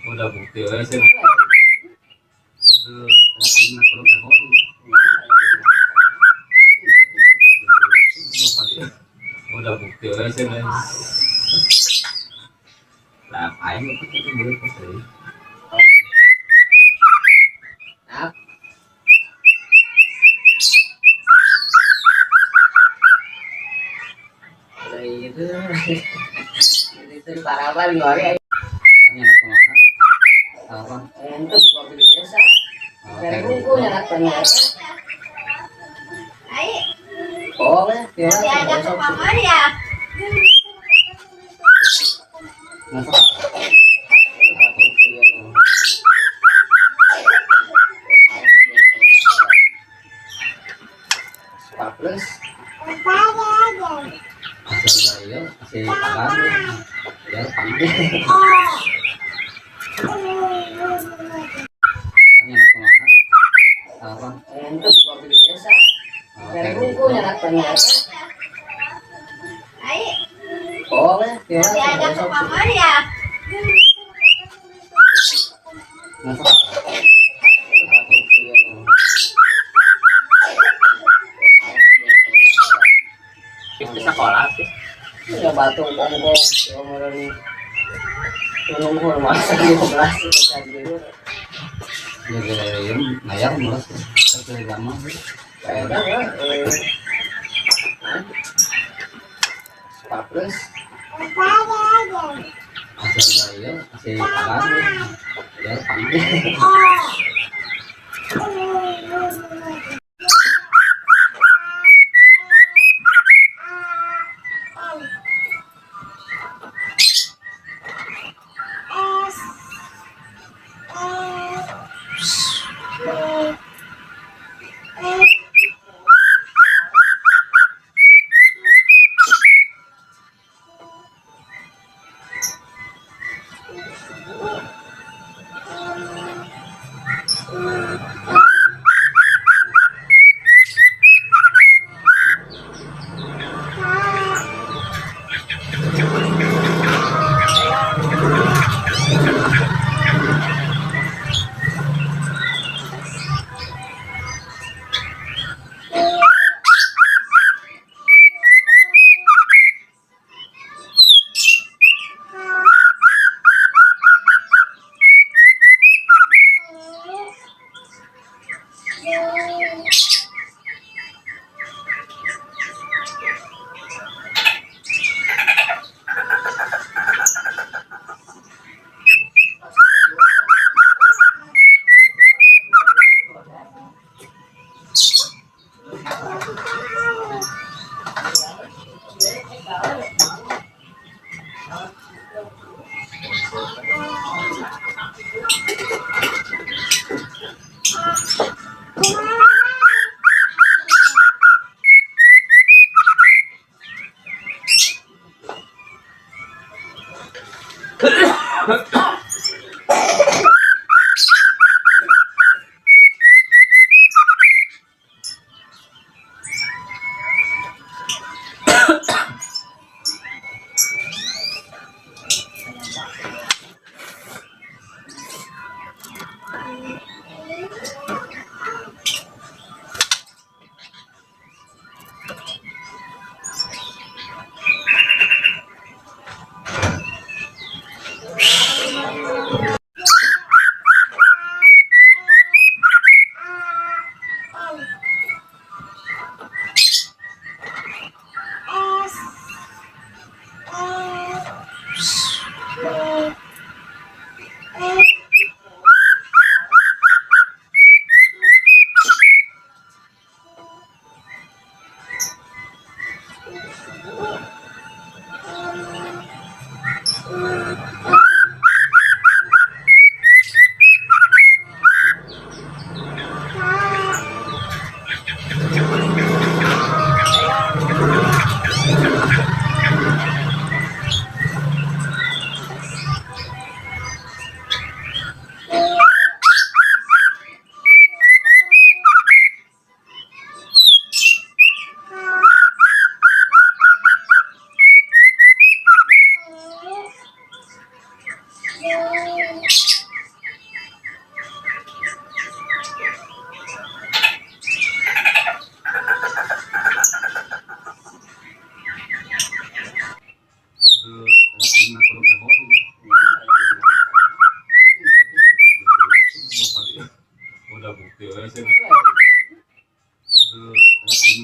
Udah bukti sih. Udah bukti sih. Lah, ayo kita boleh pasti. Itu parapan ngori Enak banget. Apa? itu bukan biasa dari buku nyarak banyak oh ya ada kepamar ya. plus Hasil saya kabar ya panggil. Enak banget. Apa? itu bukan biasa dari buku nyarak banyak oh ya ada kepamar ya. Itu sekolah sih. ya batu kongko kemudian menunggu masa di sebelah itu tadi Jadi ngayak mulai satu lama sih. kayak plus Hasil saya hasil kabar ya panggil.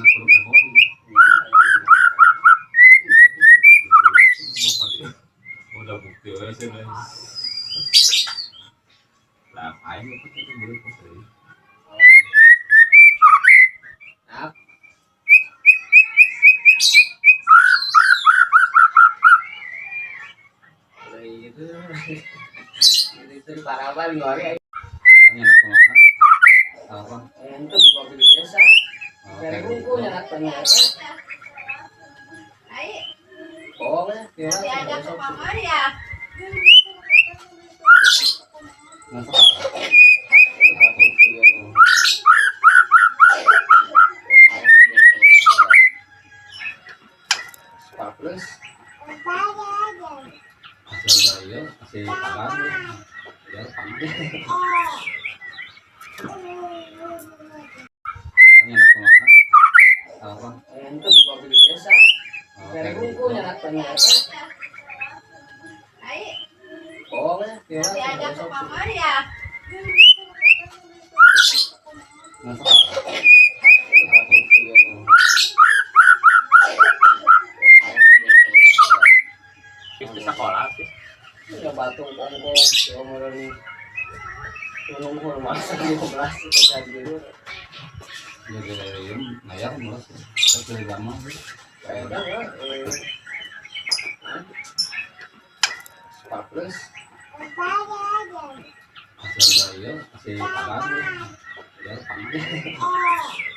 kurang emosi. Udah bukti aja guys. Lah, aing apa itu boleh pasti. Nah, itu itu parapan ngori Ini anak kemana? Apa? itu buka di desa dari buku yang ternyata bohong ya Diajak ke kamar ya. Masak apa? plus Hasil dari kasih tangan. Ya, tangan. Ini anak kemana? Apa? itu buka di desa dari buku yang ternyata bohong ya Diajak ke kamar ya. Masak apa? Di sekolah sih. ya batu kongkong kemudian turun hormat di belas kita dulu Ya dari ngayar mulai dari lama sih. kayak kan ya plus Hasil dari kasih tangan. Ya, tangan.